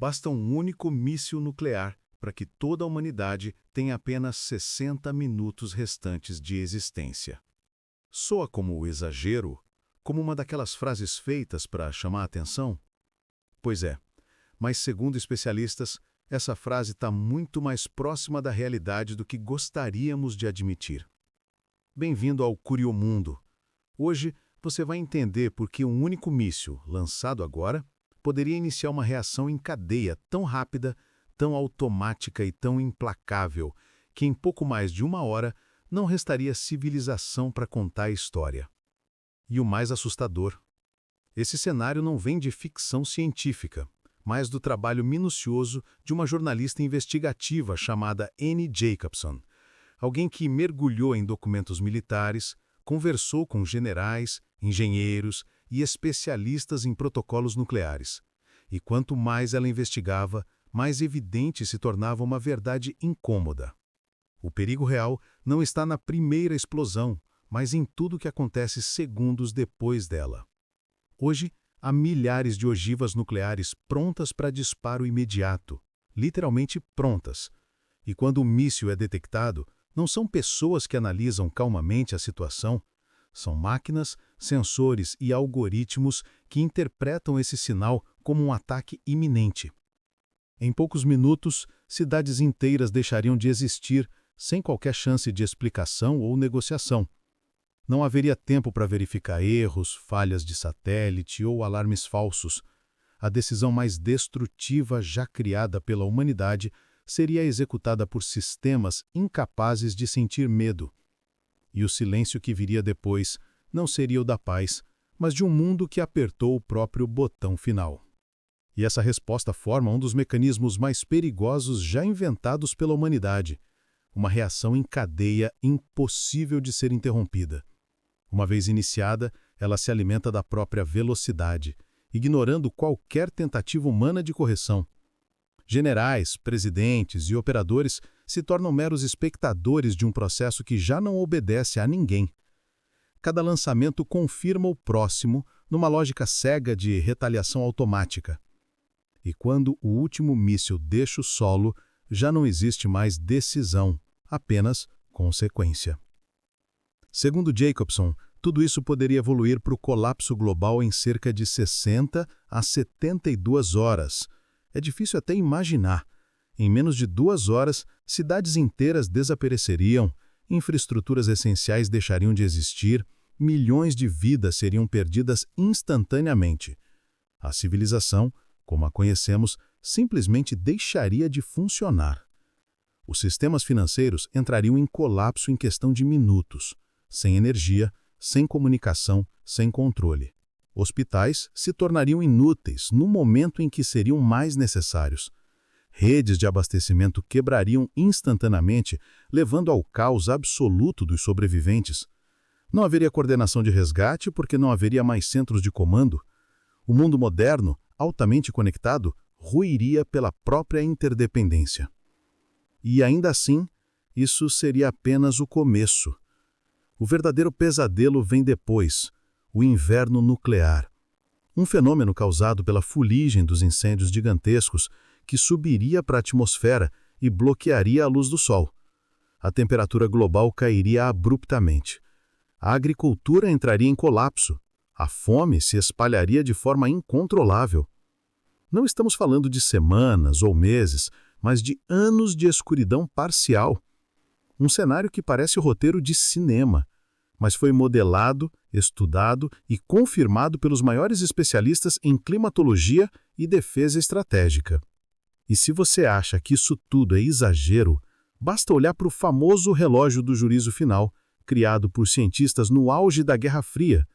Basta um único míssil nuclear para que toda a humanidade tenha apenas 60 minutos restantes de existência. Soa como exagero, como uma daquelas frases feitas para chamar a atenção? Pois é, mas segundo especialistas, essa frase está muito mais próxima da realidade do que gostaríamos de admitir. Bem-vindo ao Curiomundo. Hoje você vai entender por que um único míssil, lançado agora, poderia iniciar uma reação em cadeia tão rápida, tão automática e tão implacável, que em pouco mais de uma hora não restaria civilização para contar a história. E o mais assustador: esse cenário não vem de ficção científica, mas do trabalho minucioso de uma jornalista investigativa chamada Annie Jacobson, alguém que mergulhou em documentos militares, conversou com generais, engenheiros e especialistas em protocolos nucleares. E quanto mais ela investigava, mais evidente se tornava uma verdade incômoda. O perigo real não está na primeira explosão, mas em tudo que acontece segundos depois dela. Hoje, há milhares de ogivas nucleares prontas para disparo imediato, literalmente prontas. E quando o míssil é detectado, não são pessoas que analisam calmamente a situação, são máquinas, sensores e algoritmos que interpretam esse sinal como um ataque iminente. Em poucos minutos, cidades inteiras deixariam de existir sem qualquer chance de explicação ou negociação. Não haveria tempo para verificar erros, falhas de satélite ou alarmes falsos. A decisão mais destrutiva já criada pela humanidade seria executada por sistemas incapazes de sentir medo. E o silêncio que viria depois não seria o da paz, mas de um mundo que apertou o próprio botão final. E essa resposta forma um dos mecanismos mais perigosos já inventados pela humanidade, uma reação em cadeia impossível de ser interrompida. Uma vez iniciada, ela se alimenta da própria velocidade, ignorando qualquer tentativa humana de correção. Generais, presidentes e operadores se tornam meros espectadores de um processo que já não obedece a ninguém. Cada lançamento confirma o próximo numa lógica cega de retaliação automática. E quando o último míssil deixa o solo, já não existe mais decisão, apenas consequência. Segundo Jacobson, tudo isso poderia evoluir para o colapso global em cerca de 60 a 72 horas. É difícil até imaginar. Em menos de 2 horas, cidades inteiras desapareceriam, infraestruturas essenciais deixariam de existir, milhões de vidas seriam perdidas instantaneamente. A civilização, como a conhecemos, simplesmente deixaria de funcionar. Os sistemas financeiros entrariam em colapso em questão de minutos, sem energia, sem comunicação, sem controle. Hospitais se tornariam inúteis no momento em que seriam mais necessários. Redes de abastecimento quebrariam instantaneamente, levando ao caos absoluto dos sobreviventes. Não haveria coordenação de resgate porque não haveria mais centros de comando. O mundo moderno, altamente conectado, ruiria pela própria interdependência. E ainda assim, isso seria apenas o começo. O verdadeiro pesadelo vem depois, o inverno nuclear. Um fenômeno causado pela fuligem dos incêndios gigantescos que subiria para a atmosfera e bloquearia a luz do Sol. A temperatura global cairia abruptamente. A agricultura entraria em colapso. A fome se espalharia de forma incontrolável. Não estamos falando de semanas ou meses, mas de anos de escuridão parcial. Um cenário que parece roteiro de cinema, mas foi modelado, estudado e confirmado pelos maiores especialistas em climatologia e defesa estratégica. E se você acha que isso tudo é exagero, basta olhar para o famoso relógio do juízo final, criado por cientistas no auge da Guerra Fria.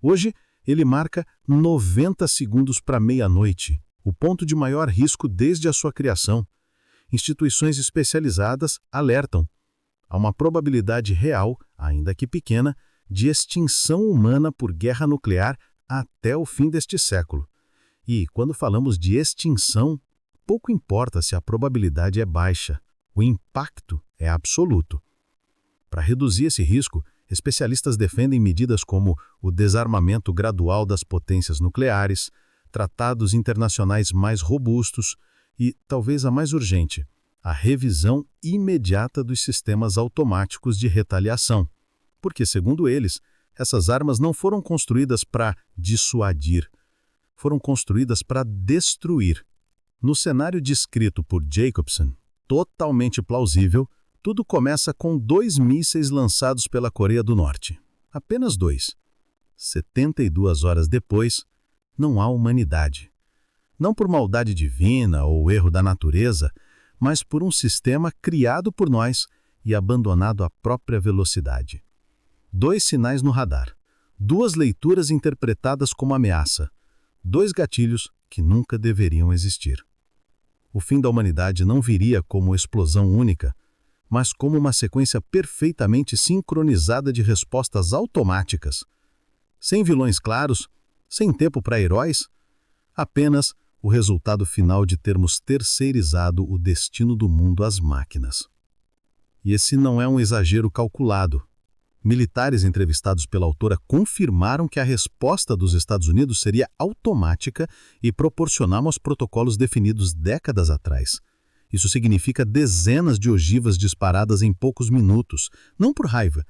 Hoje, ele marca 90 segundos para meia-noite, o ponto de maior risco desde a sua criação. Instituições especializadas alertam. Há uma probabilidade real, ainda que pequena, de extinção humana por guerra nuclear até o fim deste século. E, quando falamos de extinção, pouco importa se a probabilidade é baixa, o impacto é absoluto. Para reduzir esse risco, especialistas defendem medidas como o desarmamento gradual das potências nucleares, tratados internacionais mais robustos e, talvez a mais urgente, a revisão imediata dos sistemas automáticos de retaliação. Porque, segundo eles, essas armas não foram construídas para dissuadir, foram construídas para destruir. No cenário descrito por Jacobson, totalmente plausível, tudo começa com 2 mísseis lançados pela Coreia do Norte. Apenas 2. 72 horas depois, não há humanidade. Não por maldade divina ou erro da natureza, mas por um sistema criado por nós e abandonado à própria velocidade. 2 sinais no radar, 2 leituras interpretadas como ameaça, 2 gatilhos que nunca deveriam existir. O fim da humanidade não viria como explosão única, mas como uma sequência perfeitamente sincronizada de respostas automáticas. Sem vilões claros, sem tempo para heróis, apenas o resultado final de termos terceirizado o destino do mundo às máquinas. E esse não é um exagero calculado. Militares entrevistados pela autora confirmaram que a resposta dos Estados Unidos seria automática e proporcional aos protocolos definidos décadas atrás. Isso significa dezenas de ogivas disparadas em poucos minutos, não por raiva,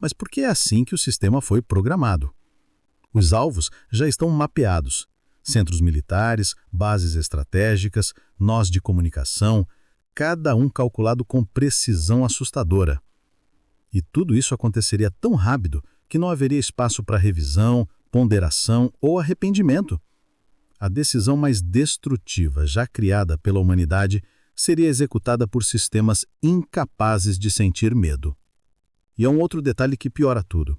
mas porque é assim que o sistema foi programado. Os alvos já estão mapeados. Centros militares, bases estratégicas, nós de comunicação, cada um calculado com precisão assustadora. E tudo isso aconteceria tão rápido que não haveria espaço para revisão, ponderação ou arrependimento. A decisão mais destrutiva já criada pela humanidade seria executada por sistemas incapazes de sentir medo. E há um outro detalhe que piora tudo.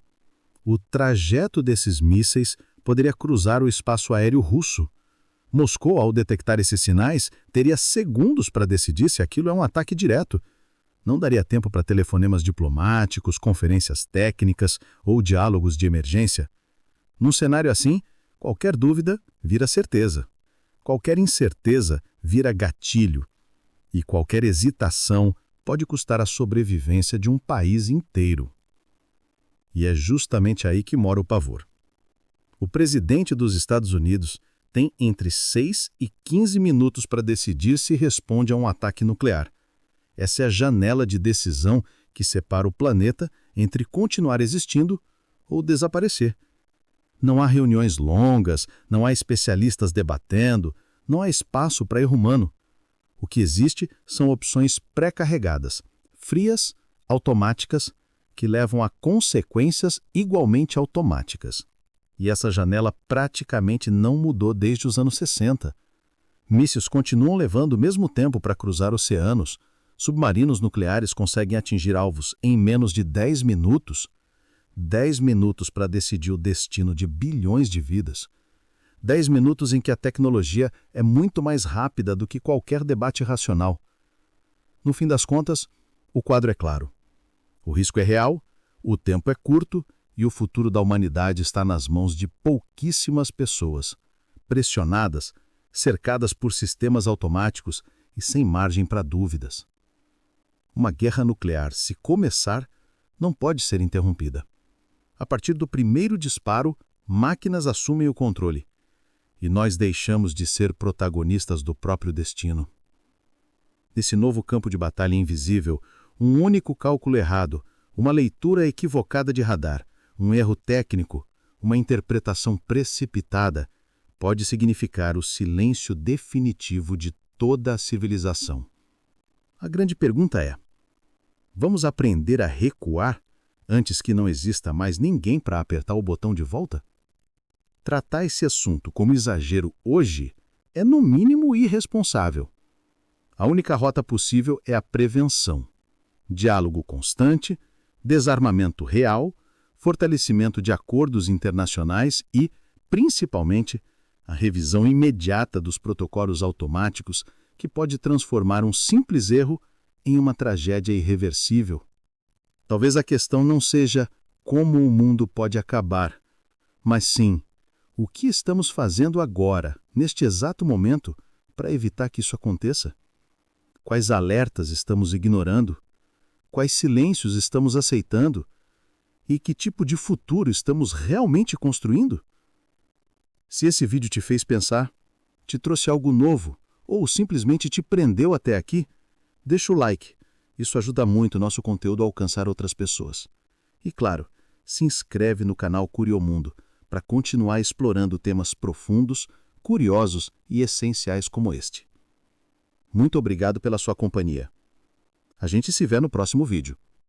O trajeto desses mísseis poderia cruzar o espaço aéreo russo. Moscou, ao detectar esses sinais, teria segundos para decidir se aquilo é um ataque direto. Não daria tempo para telefonemas diplomáticos, conferências técnicas ou diálogos de emergência. Num cenário assim, qualquer dúvida vira certeza. Qualquer incerteza vira gatilho. E qualquer hesitação pode custar a sobrevivência de um país inteiro. E é justamente aí que mora o pavor. O presidente dos Estados Unidos tem entre 6 e 15 minutos para decidir se responde a um ataque nuclear. Essa é a janela de decisão que separa o planeta entre continuar existindo ou desaparecer. Não há reuniões longas, não há especialistas debatendo, não há espaço para erro humano. O que existe são opções pré-carregadas, frias, automáticas, que levam a consequências igualmente automáticas. E essa janela praticamente não mudou desde os anos 60. Mísseis continuam levando o mesmo tempo para cruzar oceanos. Submarinos nucleares conseguem atingir alvos em menos de 10 minutos. 10 minutos para decidir o destino de bilhões de vidas. 10 minutos em que a tecnologia é muito mais rápida do que qualquer debate racional. No fim das contas, o quadro é claro. O risco é real, o tempo é curto e o futuro da humanidade está nas mãos de pouquíssimas pessoas, pressionadas, cercadas por sistemas automáticos e sem margem para dúvidas. Uma guerra nuclear, se começar, não pode ser interrompida. A partir do primeiro disparo, máquinas assumem o controle. E nós deixamos de ser protagonistas do próprio destino. Nesse novo campo de batalha invisível, um único cálculo errado, uma leitura equivocada de radar, um erro técnico, uma interpretação precipitada, pode significar o silêncio definitivo de toda a civilização. A grande pergunta é: vamos aprender a recuar antes que não exista mais ninguém para apertar o botão de volta? Tratar esse assunto como exagero hoje é, no mínimo, irresponsável. A única rota possível é a prevenção. Diálogo constante, desarmamento real, fortalecimento de acordos internacionais e, principalmente, a revisão imediata dos protocolos automáticos que pode transformar um simples erro em uma tragédia irreversível. Talvez a questão não seja como o mundo pode acabar, mas sim o que estamos fazendo agora, neste exato momento, para evitar que isso aconteça. Quais alertas estamos ignorando? Quais silêncios estamos aceitando? E que tipo de futuro estamos realmente construindo? Se esse vídeo te fez pensar, te trouxe algo novo ou simplesmente te prendeu até aqui, deixa o like. Isso ajuda muito o nosso conteúdo a alcançar outras pessoas. E claro, se inscreve no canal Curiomundo para continuar explorando temas profundos, curiosos e essenciais como este. Muito obrigado pela sua companhia. A gente se vê no próximo vídeo.